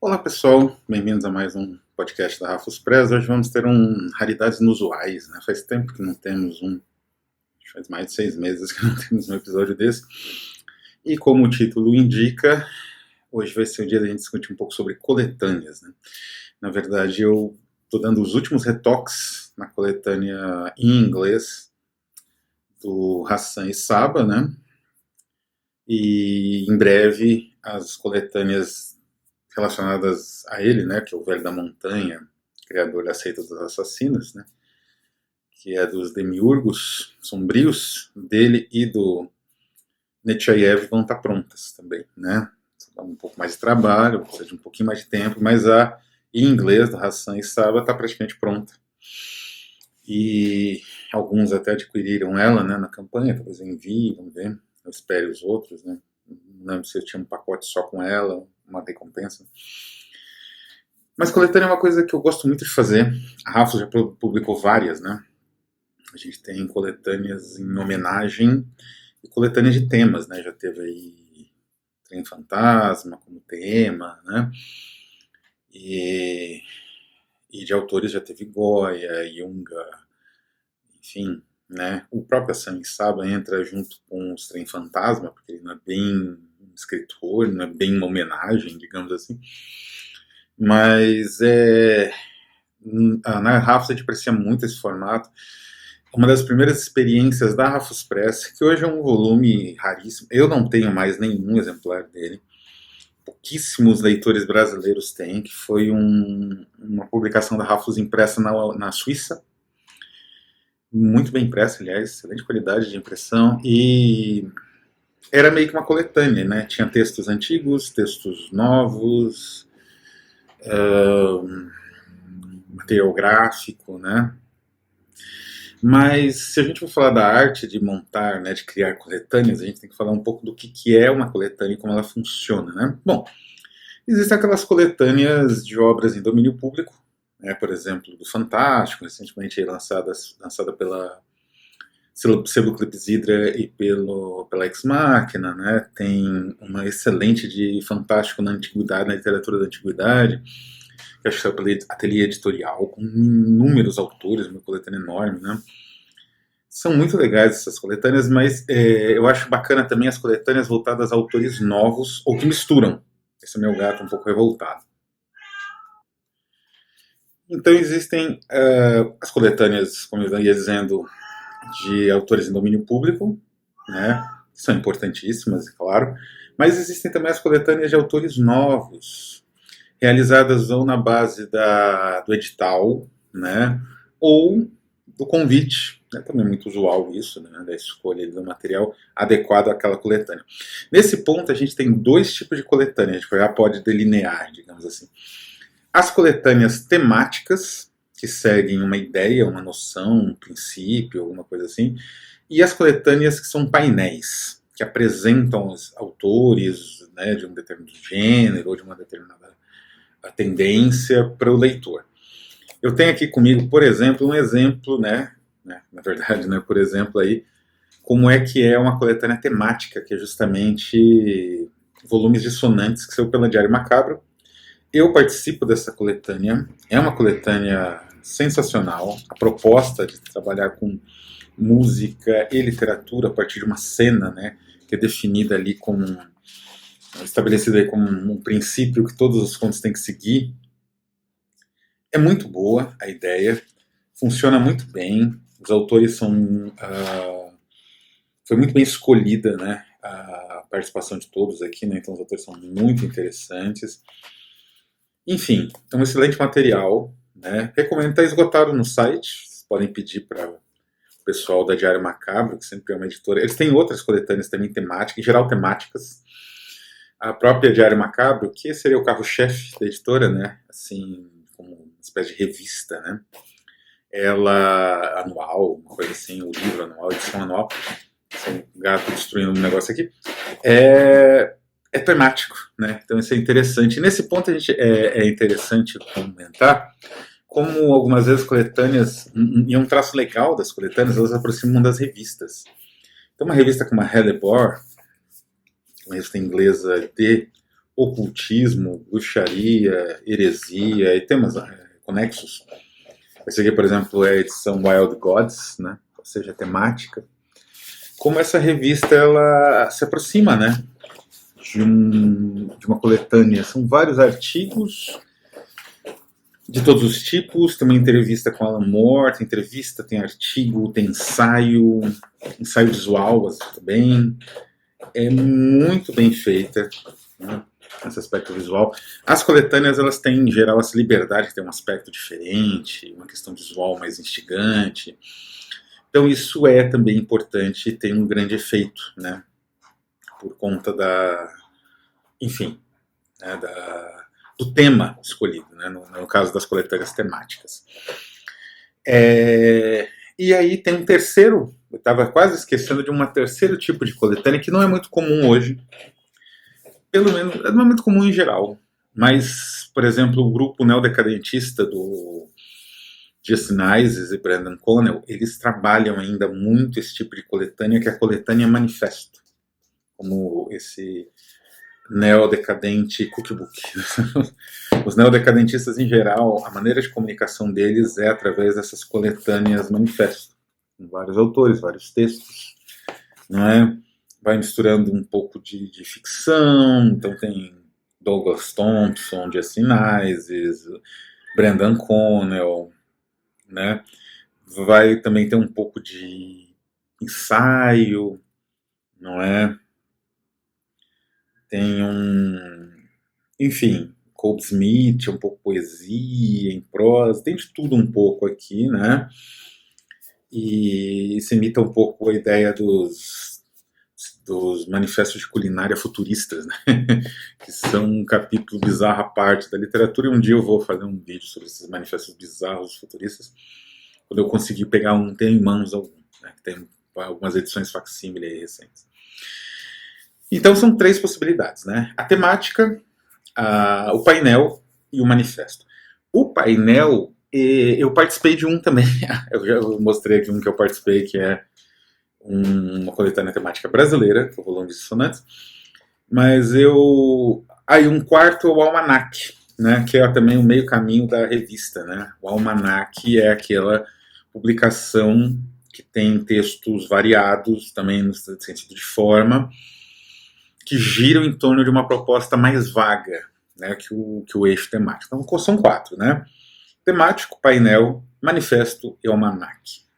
Olá pessoal, bem-vindos a mais um podcast da Rafus Press. Hoje vamos ter raridades inusuais, né? Faz tempo que não temos faz mais de 6 meses que não temos um episódio desse. E como o título indica, hoje vai ser o dia da gente discutir um pouco sobre coletâneas, né? Na verdade, eu estou dando os últimos retoques na coletânea em inglês do Hassan e Saba, né? E em breve as coletâneas relacionadas a ele, né, que é o Velho da Montanha, criador da Seita dos Assassinos, né, que é dos demiurgos sombrios dele e do Nechayev, vão estar prontas também, né. Dá um pouco mais de trabalho, precisa de um pouquinho mais de tempo, mas a em inglês do Hassan e Saba está praticamente pronta. E alguns até adquiriram ela, né, na campanha, talvez eu envie, vamos ver, eu espere os outros, né. Não lembro se eu tinha um pacote só com ela, uma recompensa. Mas coletânea é uma coisa que eu gosto muito de fazer. A Rafa já publicou várias, né? A gente tem coletâneas em homenagem e coletâneas de temas, né? Já teve aí Trem Fantasma como tema, né? E de autores já teve Goya, Junga, enfim, né? O próprio Hassan Saba entra junto com os Trem Fantasma, porque ele não é bem um escritor, não é bem uma homenagem, digamos assim. Mas na Rafus a gente aprecia muito esse formato. Uma das primeiras experiências da Rafus Press, que hoje é um volume raríssimo, eu não tenho mais nenhum exemplar dele, pouquíssimos leitores brasileiros têm, que foi uma publicação da Rafus impressa na Suíça, muito bem impressa, aliás, excelente qualidade de impressão, e era meio que uma coletânea, né? Tinha textos antigos, textos novos, material gráfico, né? Mas se a gente for falar da arte de montar, né, de criar coletâneas, a gente tem que falar um pouco do que é uma coletânea e como ela funciona, né? Bom, existem aquelas coletâneas de obras em domínio público, né, por exemplo, do Fantástico, recentemente lançada pela Selo Clepsidra e pela Ex Machina, né? Tem uma excelente de Fantástico na Antiguidade, na literatura da Antiguidade, que acho que é pela Ateliê Editorial, com inúmeros autores, uma coletânea enorme, né? São muito legais essas coletâneas, mas eu acho bacana também as coletâneas voltadas a autores novos ou que misturam. Esse é meu gato um pouco revoltado. Então existem as coletâneas, como eu ia dizendo, de autores em domínio público, né? Que são importantíssimas, é claro, mas existem também as coletâneas de autores novos, realizadas ou na base do edital, né, ou do convite, né, também é muito usual isso, né, da escolha do material adequado àquela coletânea. Nesse ponto a gente tem dois tipos de coletânea, a gente já pode delinear, digamos assim. As coletâneas temáticas, que seguem uma ideia, uma noção, um princípio, alguma coisa assim, e as coletâneas que são painéis, que apresentam os autores, né, de um determinado gênero ou de uma determinada tendência para o leitor. Eu tenho aqui comigo, por exemplo, um exemplo, né, na verdade, né, por exemplo, aí, como é que é uma coletânea temática, que é justamente volumes dissonantes, que saiu pela Diário Macabro. Eu participo dessa coletânea, é uma coletânea sensacional, a proposta de trabalhar com música e literatura a partir de uma cena, né, que é definida ali como estabelecida aí como um princípio que todos os contos têm que seguir. É muito boa a ideia, funciona muito bem, os autores são foi muito bem escolhida, né, a participação de todos aqui, né, então os autores são muito interessantes. Enfim, é um excelente material, né? Recomendo, está esgotado no site, vocês podem pedir para o pessoal da Diário Macabro, que sempre é uma editora. Eles têm outras coletâneas também temáticas, em geral temáticas. A própria Diário Macabro, que seria o carro-chefe da editora, né? Assim, como uma espécie de revista, né? Ela, anual, uma coisa assim, o livro anual, edição anual, um gato destruindo um negócio aqui, é temático, né? Então isso é interessante. E nesse ponto é interessante comentar como algumas vezes coletâneas, e um traço legal das coletâneas, elas aproximam das revistas. Então uma revista como a Hellebore, uma revista inglesa de ocultismo, bruxaria, heresia e temas conexos. Esse aqui, por exemplo, é a edição Wild Gods, né? Ou seja, temática. Como essa revista ela se aproxima, né, de uma coletânea. São vários artigos de todos os tipos. Tem uma entrevista com Alan Moore, tem entrevista, tem artigo, tem ensaio visual também. É muito bem feita, né, esse aspecto visual. As coletâneas, elas têm, em geral, essa liberdade de ter um aspecto diferente, uma questão visual mais instigante. Então isso é também importante e tem um grande efeito, né, por conta enfim, né, do tema escolhido, né, no caso das coletâneas temáticas. E aí tem um terceiro, eu estava quase esquecendo de um terceiro tipo de coletânea que não é muito comum hoje, pelo menos não é muito comum em geral, mas, por exemplo, o grupo neodecadentista do Justin Ises e Brandon Connell, eles trabalham ainda muito esse tipo de coletânea, que é a coletânea manifesto, como esse neodecadente cookbook. Os neodecadentistas, em geral, a maneira de comunicação deles é através dessas coletâneas manifesto, com vários autores, vários textos, não é? Vai misturando um pouco de ficção, então tem Douglas Thompson, Justin Ises, Brandon Connell, né? Vai também ter um pouco de ensaio, não é? Tem enfim, Cole Smith, um pouco poesia em prosa, tem de tudo um pouco aqui, né? E se imita um pouco a ideia dos manifestos de culinária futuristas, né? Que são um capítulo bizarro à parte da literatura, e um dia eu vou fazer um vídeo sobre esses manifestos bizarros futuristas, quando eu conseguir pegar tem em mãos algum, né? Tem algumas edições facsímile recentes. Então são três possibilidades, né? A temática, o painel e o manifesto. O painel, eu participei de um também, eu já mostrei aqui um que eu participei, que é uma coletânea temática brasileira, que eu vou volume de Dissonantes, mas aí um quarto é o Almanac, né, que é também o meio caminho da revista, né? O Almanac é aquela publicação que tem textos variados, também no sentido de forma, que giram em torno de uma proposta mais vaga, né, que o eixo temático. Então são quatro, né? Temático, painel, manifesto e almanac.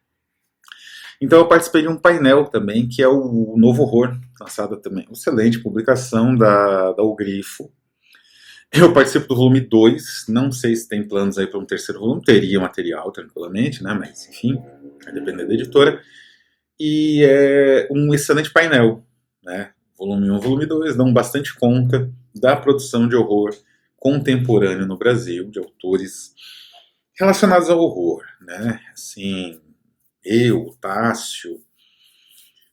Então eu participei de um painel também, que é o Novo Horror, lançado também. Excelente publicação da O Grifo. Eu participo do volume 2, não sei se tem planos aí para um terceiro volume, teria material tranquilamente, né? Mas enfim, vai depender da editora. E é um excelente painel, né? Volume 1, volume 2, dão bastante conta da produção de horror contemporâneo no Brasil, de autores relacionados ao horror, né? Assim, eu, Tássio, não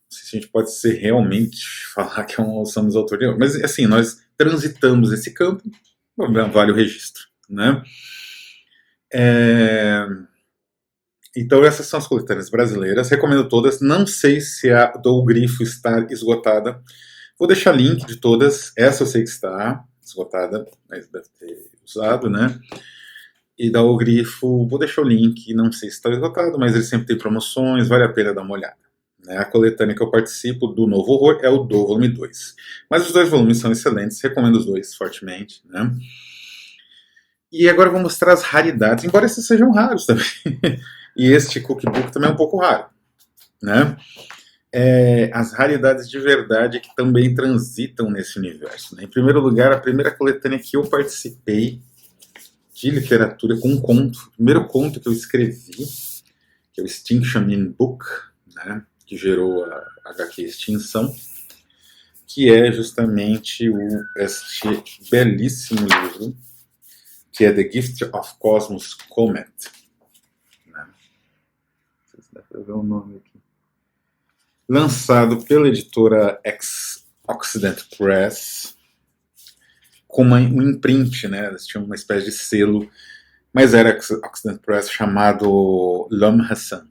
sei se a gente pode ser realmente falar que somos autores de horror, mas assim, nós transitamos esse campo, vale o registro, né? Então essas são as coletâneas brasileiras, recomendo todas, não sei se a do Grifo está esgotada, vou deixar link de todas, essa eu sei que está esgotada, mas deve ter usado, né? E da O Grifo, vou deixar o link, não sei se está esgotado, mas ele sempre tem promoções, vale a pena dar uma olhada. A coletânea que eu participo do Novo Horror é o do volume 2. Mas os dois volumes são excelentes, recomendo os dois fortemente, né? E agora eu vou mostrar as raridades, embora esses sejam raros também. E este cookbook também é um pouco raro, né? As raridades de verdade que também transitam nesse universo, né? Em primeiro lugar, a primeira coletânea que eu participei de literatura com um conto, o primeiro conto que eu escrevi, que é o Extinction in Book, né? Que gerou a HQ Extinção, que é justamente este belíssimo livro, que é The Gift of Cosmos Comet. Né? Não sei se dá para ver o nome aqui. Lançado pela editora Occident Press, com um imprint, né? Eles tinham uma espécie de selo, mas era Occident Press, chamado L'Homme Hassan,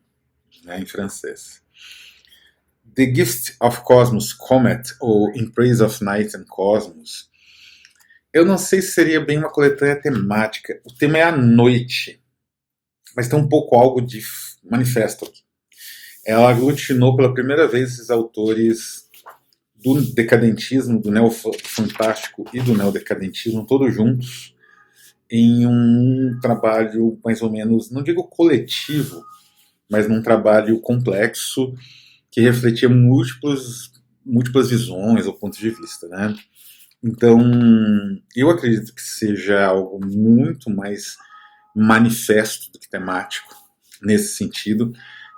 né, em francês. The Gift of Cosmos Comet, ou In Praise of Night and Cosmos, Eu não sei se seria bem uma coletânea temática. O tema é a noite, mas tem um pouco algo de manifesto aqui. Ela aglutinou pela primeira vez esses autores do decadentismo, do neofantástico e do neodecadentismo, todos juntos, em um trabalho mais ou menos, não digo coletivo, mas num trabalho complexo que refletia múltiplas visões ou pontos de vista, né? Então, eu acredito que seja algo muito mais manifesto do que temático, nesse sentido,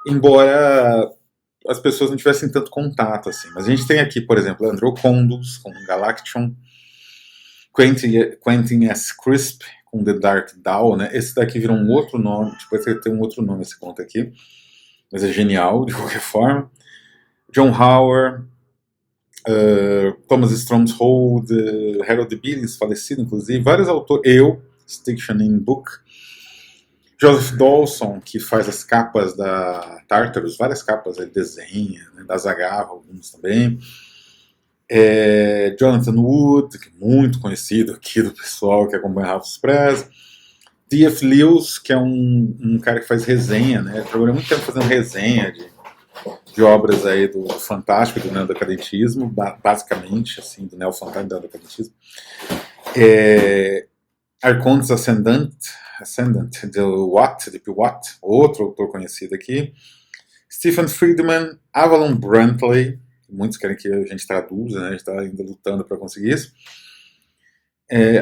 embora as pessoas não tivessem tanto contato assim. Mas a gente tem aqui, por exemplo, Andrew Condos com Galaction, Quentin S. Crisp com The Dark Down, né? Esse daqui virou um outro nome, depois tem um outro nome esse conto aqui, mas é genial de qualquer forma. John Howard, Thomas Stromshold, Harold Billings, falecido inclusive, vários autores, Stiction in Book, Joseph Dawson, que faz as capas da Tartarus, várias capas ele desenha, né, da Zagava, alguns também. Jonathan Wood, que é muito conhecido aqui do pessoal que acompanha Ralph Express. D.F. Lewis, que é um cara que faz resenha, né? Trabalhou muito tempo fazendo resenha de obras aí do Fantástico, do neodecadentismo, basicamente, assim, do neofantástico e do neodecadentismo. Arcontes Ascendant, de Watt, outro autor conhecido aqui. Stephen Friedman, Avalon Brantley, muitos querem que a gente traduza, né? A gente está ainda lutando para conseguir isso.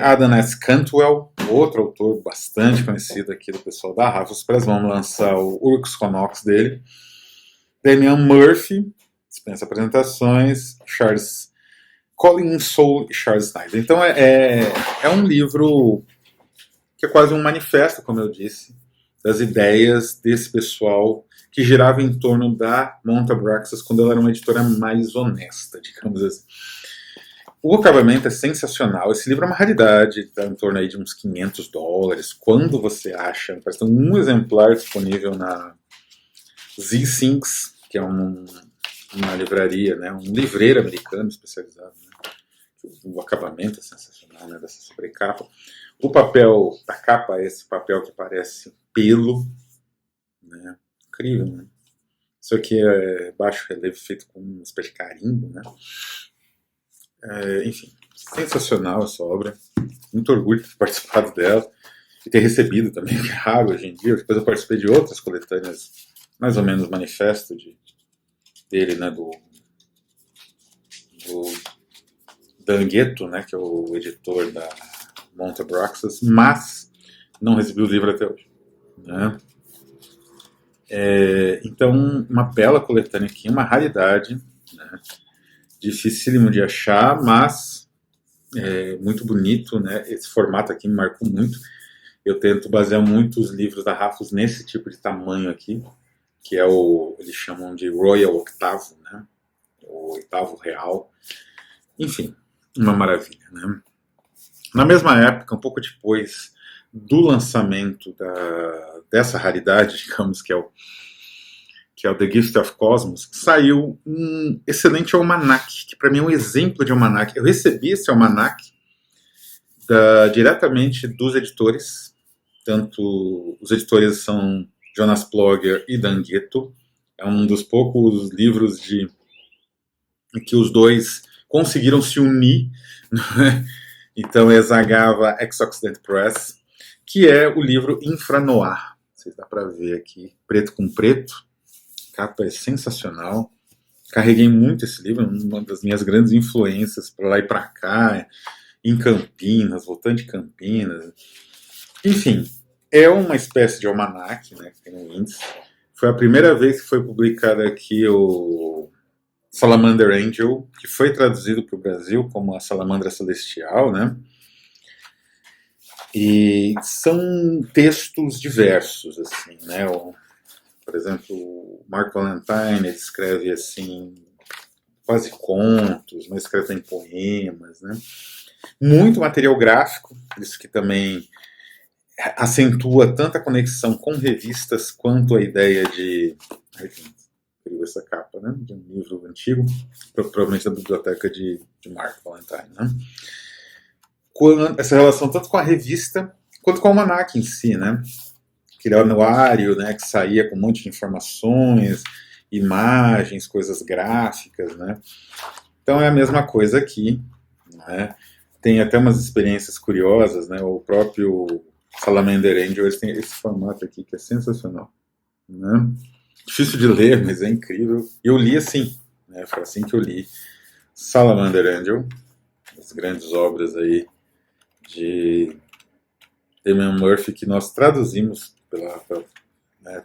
Adam S. Cantwell, outro autor bastante conhecido aqui do pessoal da Rafus Press, vamos lançar o Urux Conox dele. Damian Murphy, dispensa apresentações, Colin Insull e Charles Snyder. Então é um livro que é quase um manifesto, como eu disse, das ideias desse pessoal que girava em torno da Monte Abraxas quando ela era uma editora mais honesta, digamos assim. O acabamento é sensacional. Esse livro é uma raridade, está em torno aí de uns $500. Quando você acha? Parece ter um exemplar disponível na Z-Syncs, que é uma livraria, né? Um livreiro americano especializado. Né? O acabamento é sensacional, né? Dessa sobrecapa. O papel da capa é esse papel que parece pelo. Né? Incrível, né? Isso aqui é baixo relevo feito com uma espécie de carimbo, né? Enfim, sensacional essa obra. Muito orgulho de ter participado dela e ter recebido também, que é raro hoje em dia. Depois eu participei de outras coletâneas, mais ou menos manifesto dele, né, do Dangueto, né, que é o editor da Monte Abraxas, mas não recebi o livro até hoje. Né? Então, uma bela coletânea aqui, uma raridade, né? Dificílimo de achar, mas muito bonito, né? Esse formato aqui me marcou muito. Eu tento basear muito os livros da Rafus nesse tipo de tamanho aqui, que é eles chamam de Royal Octavo, né? O oitavo real. Enfim, uma maravilha, né? Na mesma época, um pouco depois do lançamento dessa raridade, digamos, que é o The Gift of Cosmos, saiu um excelente almanac, que para mim é um exemplo de almanac. Eu recebi esse almanac diretamente dos editores, tanto os editores são Jonas Plogger e Dangueto. É um dos poucos livros que os dois conseguiram se unir. Né? Então é Zagava Ex-Occident Press, que é o livro Infranoir. Vocês dá para ver aqui, preto com preto. A capa é sensacional. Carreguei muito esse livro, uma das minhas grandes influências para lá e para cá, em Campinas, voltando de Campinas. Enfim, é uma espécie de almanac, né, que tem um índice. Foi a primeira vez que foi publicado aqui o Salamander Angel, que foi traduzido para o Brasil como a Salamandra Celestial, né? E são textos diversos, assim, né? Por exemplo, o Mark Valentine escreve assim, quase contos, mas escreve em poemas, né? Muito material gráfico, isso que também acentua tanto a conexão com revistas quanto a ideia de... essa capa, né? De um livro antigo, provavelmente da biblioteca de Mark Valentine, né? essa relação tanto com a revista quanto com o almanac em si, né? Aquele anuário, né, que saía com um monte de informações, imagens, coisas gráficas, né? Então é a mesma coisa aqui, né? Tem até umas experiências curiosas, né? O próprio Salamander Angel tem esse formato aqui que é sensacional, né? Difícil de ler, mas é incrível. E eu li assim, né? Foi assim que eu li Salamander Angel, as grandes obras aí de Damian Murphy que nós traduzimos né,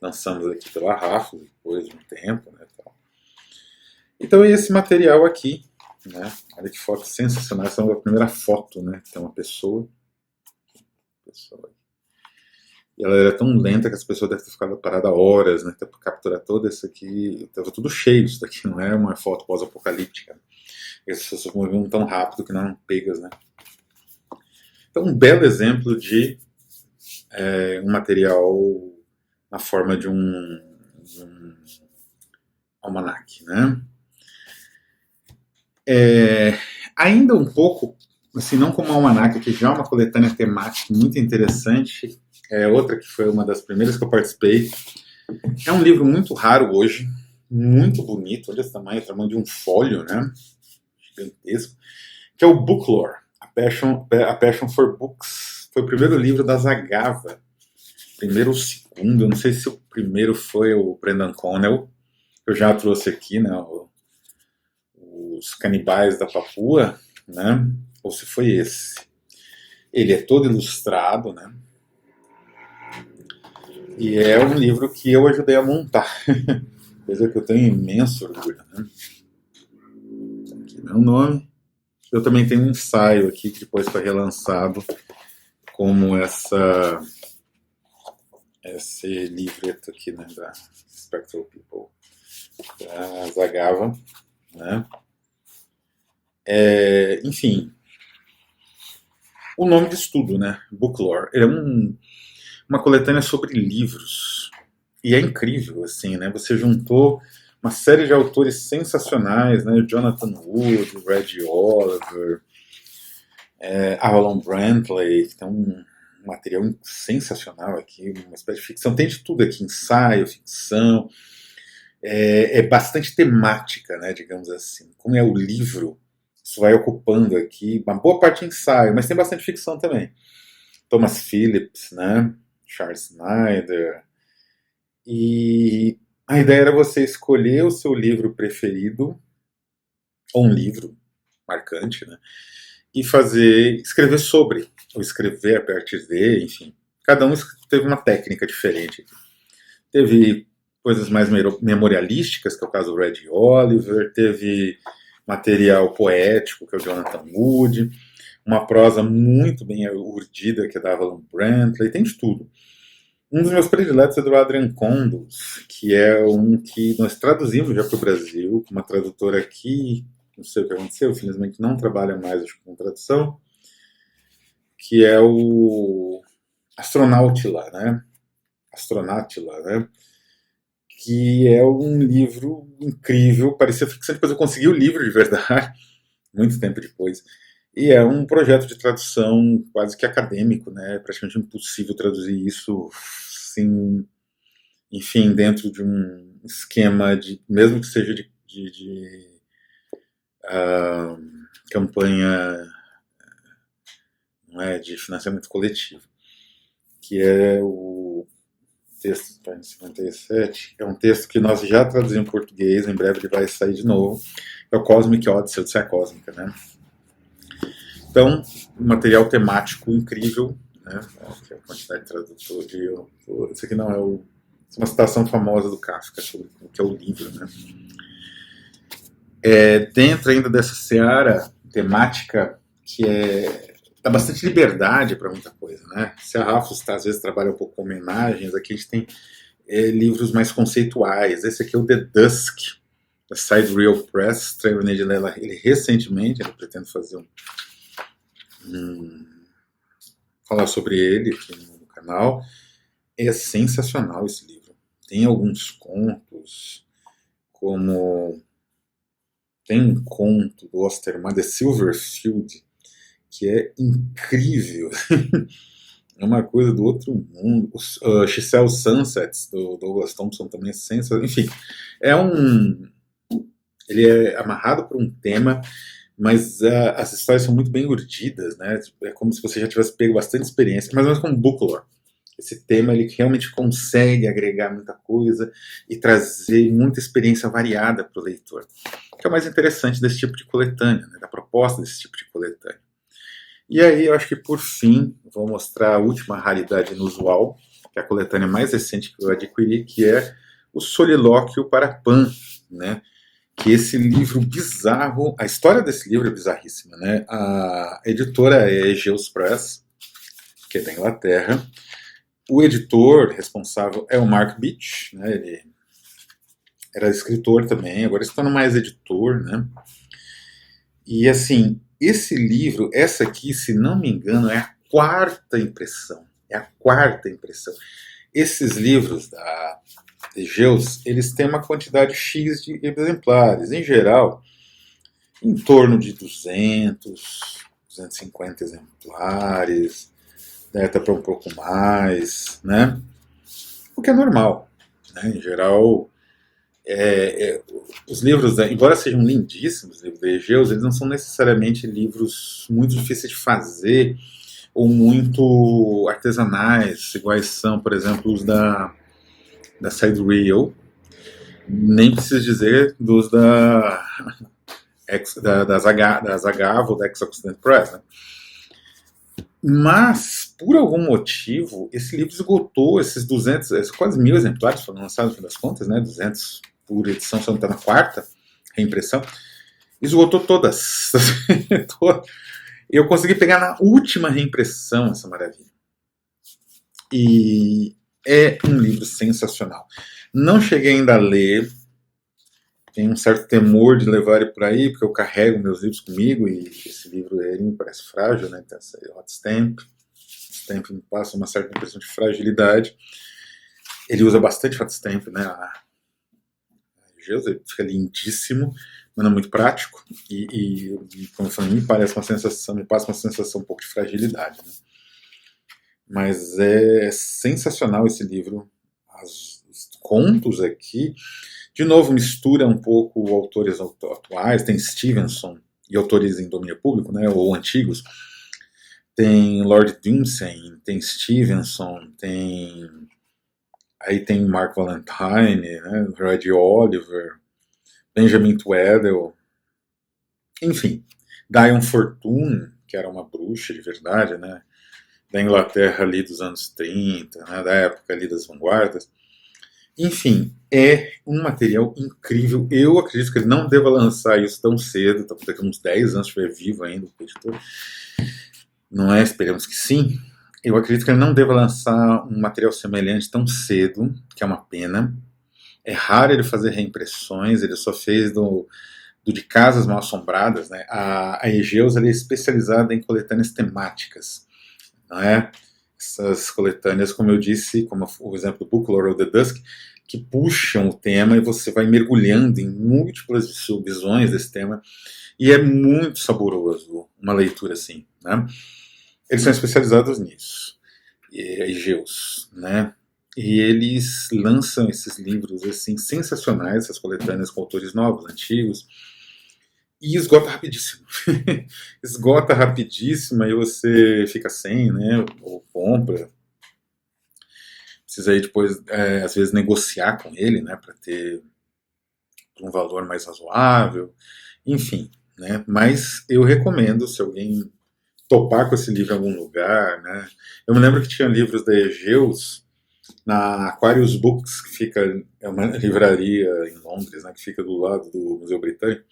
lançamos aqui pela Rafos depois de um tempo, né, tal. Então é esse material aqui, né? Olha que foto sensacional. Essa é a primeira foto, né? Tem uma pessoa. E ela era tão lenta que as pessoas devem ter ficado paradas horas, né? Para capturar todo isso aqui. Estava tudo cheio isso daqui, não é uma foto pós-apocalíptica. As pessoas se moviam tão rápido que não eram pegas, né? Então, um belo exemplo de um material na forma de um almanac, né? Ainda um pouco, assim, não como almanac, que já é uma coletânea temática muito interessante, outra que foi uma das primeiras que eu participei. É um livro muito raro hoje, muito bonito, olha esse tamanho de um folho, né? Gigantesco, que é o Booklore, A Passion for Books. Foi o primeiro livro da Zagava, primeiro ou segundo, eu não sei se o primeiro foi o Brendan Connell, eu já trouxe aqui, né, os Canibais da Papua, né, ou se foi esse. Ele é todo ilustrado, né, e é um livro que eu ajudei a montar, coisa que eu tenho imenso orgulho, né. Aqui meu nome. Eu também tenho um ensaio aqui que depois foi relançado como esse livreto aqui, né, da Spectral People, da Zagava, né. Enfim, o nome disso tudo, né, Booklore, é uma coletânea sobre livros, e é incrível, assim, né, você juntou uma série de autores sensacionais, né, Jonathan Wood, Red Oliver, Avalon Brantley, que tem um material sensacional aqui, uma espécie de ficção, tem de tudo aqui, ensaio, ficção, é bastante temática, né, digamos assim, como é o livro, isso vai ocupando aqui, uma boa parte de ensaio, mas tem bastante ficção também. Thomas Phillips, né, Charles Snyder, e a ideia era você escolher o seu livro preferido, ou um livro marcante, né, e escrever sobre, ou escrever a partir de, enfim. Cada um teve uma técnica diferente. Teve coisas mais memorialísticas, que é o caso do Red Oliver, teve material poético, que é o Jonathan Wood, uma prosa muito bem urdida, que é da Avalon Brantley, tem de tudo. Um dos meus prediletos é do Adrian Condos, que é um que nós traduzimos já para o Brasil, com uma tradutora aqui, não sei o que aconteceu, infelizmente não trabalha mais com tradução, que é o Astronautila, né? Que é um livro incrível, parecia ficção, depois eu consegui o livro de verdade, muito tempo depois. E é um projeto de tradução quase que acadêmico, né? É praticamente impossível traduzir isso sem, enfim, dentro de um esquema mesmo que seja de campanha, não é, de financiamento coletivo, que é o texto está em 57, é um texto que nós já traduzimos em português, em breve ele vai sair de novo, é o Cosmic Odyssey, Odisseia Cósmica, né? Então, um material temático incrível, né? Aqui a quantidade de tradutor, isso aqui não é uma citação famosa do Kafka sobre o que é o livro, né? Dentro ainda dessa seara temática que dá bastante liberdade para muita coisa, né? Se a Rafos às vezes trabalha um pouco com homenagens, aqui a gente tem livros mais conceituais. Esse aqui é o The Dusk, da Sidereal Press, estreou ele recentemente, ele pretende fazer falar sobre ele aqui no canal. É sensacional esse livro. Tem alguns contos, como tem um conto do Osterman, The Silverfield, que é incrível. É uma coisa do outro mundo. O Chisel Sunsets, do Douglas Thompson, também é sensacional. Enfim, é um... ele é amarrado por um tema, mas as histórias são muito bem urdidas, né? É como se você já tivesse pego bastante experiência, mais ou menos como Booklore. Esse tema ele realmente consegue agregar muita coisa e trazer muita experiência variada para o leitor, que é o mais interessante desse tipo de coletânea, né? Da proposta desse tipo de coletânea. E aí eu acho que por fim vou mostrar a última raridade inusual, que é a coletânea mais recente que eu adquiri, que é o Solilóquio para Pan, né? Que esse livro bizarro, a história desse livro é bizarríssima, né? A editora é Egeus Press, que é da Inglaterra. O editor responsável é o Mark Beach, né? Ele era escritor também, agora se torna mais editor, né? E assim, esse livro, essa aqui, se não me engano, é a quarta impressão. É a quarta impressão. Esses livros da Egeus, eles têm uma quantidade X de exemplares. Em geral, em torno de 200, 250 exemplares, né, até para um pouco mais, né? O que é normal, né? Em geral, os livros, embora sejam lindíssimos, os livros de Egeus, eles não são necessariamente livros muito difíceis de fazer ou muito artesanais, iguais são, por exemplo, os da Sidereal, nem preciso dizer dos das Agavo, da Ex-Occident Press, né? Mas, por algum motivo, esse livro esgotou esses 200, quase 1000 exemplares foram lançados, no fim das contas, né? 200 por edição, se não está na quarta reimpressão. Esgotou todas. Eu consegui pegar na última reimpressão essa maravilha. E é um livro sensacional. Não cheguei ainda a ler, tenho um certo temor de levar ele por aí, porque eu carrego meus livros comigo e esse livro ele me parece frágil, né? Então, essa hot stamp. Stamp me passa uma certa impressão de fragilidade. Ele usa bastante hot stamp, né? Ele fica lindíssimo, mas não é muito prático. E como eu falei, me passa uma sensação um pouco de fragilidade, né? Mas é sensacional esse livro. Os contos aqui, de novo, mistura um pouco autores atuais, tem Stevenson e autores em domínio público, né, ou antigos. Tem Lord Dunsany, tem Stevenson, aí tem Mark Valentine, né, Red Oliver, Benjamin Tweddle, enfim, Diane Fortune, que era uma bruxa de verdade, né, da Inglaterra ali dos anos 30, né, da época ali das vanguardas. Enfim, é um material incrível. Eu acredito que ele não deva lançar isso tão cedo, daqui a uns 10 anos, se estiver vivo ainda, o editor. Não é? Esperamos que sim. Eu acredito que ele não deva lançar um material semelhante tão cedo, que é uma pena. É raro ele fazer reimpressões, ele só fez do de Casas Mal Assombradas, né? A Egeus é especializada em coletâneas temáticas, não é? Essas coletâneas, como eu disse, como o exemplo do Booklore ou The Dusk, que puxam o tema e você vai mergulhando em múltiplas visões desse tema, e é muito saboroso uma leitura assim, né? Eles são especializados nisso, Egeus, né? E eles lançam esses livros assim sensacionais, essas coletâneas com autores novos, antigos, e esgota rapidíssimo. Esgota rapidíssimo e você fica sem, né? Ou compra. Precisa aí depois, às vezes, negociar com ele, né? Para ter um valor mais razoável. Enfim, né? Mas eu recomendo, se alguém topar com esse livro em algum lugar, né? Eu me lembro que tinha livros da Egeus na Aquarius Books, que fica, é uma livraria em Londres, né? Que fica do lado do Museu Britânico.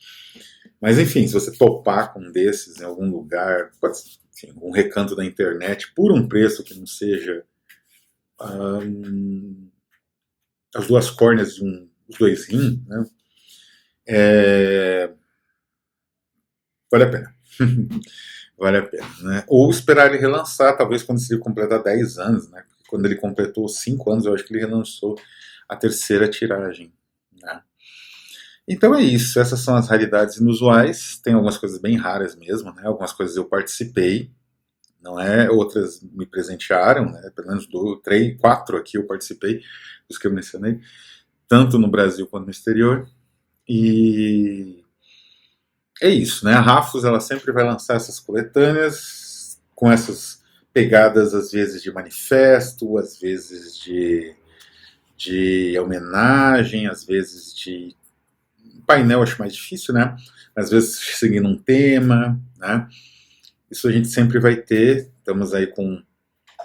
Mas enfim, se você topar com um desses em algum lugar, pode ser, enfim, um recanto da internet, por um preço que não seja as duas córneas de os dois rins, né? Vale a pena. Vale a pena, né? Ou esperar ele relançar, talvez quando ele completar 10 anos, né? Porque quando ele completou 5 anos, eu acho que ele relançou a terceira tiragem, né? Então é isso, essas são as raridades inusuais. Tem algumas coisas bem raras mesmo, né? Algumas coisas eu participei, não é? Outras me presentearam, né? Pelo menos 3, 4 aqui eu participei, dos que eu mencionei, tanto no Brasil quanto no exterior. E é isso, né? A Rafos ela sempre vai lançar essas coletâneas com essas pegadas às vezes de manifesto, às vezes de homenagem, às vezes de painel, acho mais difícil, né? Às vezes seguindo um tema, né? Isso a gente sempre vai ter. Estamos aí com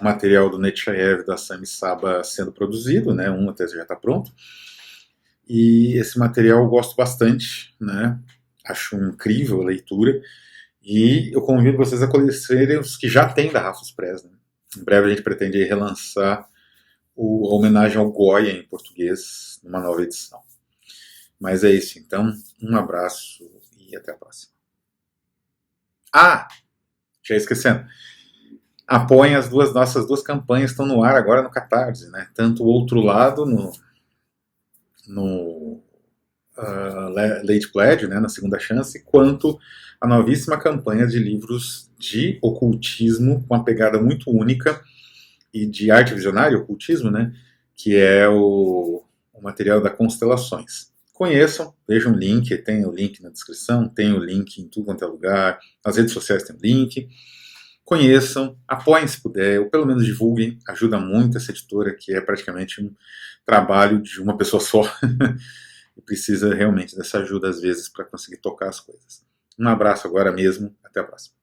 o material do Nechayev da Sami Saba sendo produzido, né? Um até já está pronto. E esse material eu gosto bastante, né? Acho incrível a leitura. E eu convido vocês a conhecerem os que já tem da Rafos Press. Né? Em breve a gente pretende relançar a homenagem ao Goya em português numa nova edição. Mas é isso, então. Um abraço e até a próxima. Ah, já esquecendo. Apoiem nossas duas campanhas, estão no ar agora no Catarse, né? Tanto o Outro Lado no Late Pledge, né, na segunda chance, quanto a novíssima campanha de livros de ocultismo com uma pegada muito única e de arte visionária, ocultismo, né, que é o material da Constelações. Conheçam, vejam o link, tem o link na descrição, tem o link em tudo quanto é lugar, nas redes sociais tem o link. Conheçam, apoiem se puder, ou pelo menos divulguem, ajuda muito essa editora, que é praticamente um trabalho de uma pessoa só, e precisa realmente dessa ajuda às vezes para conseguir tocar as coisas. Um abraço agora mesmo, até a próxima.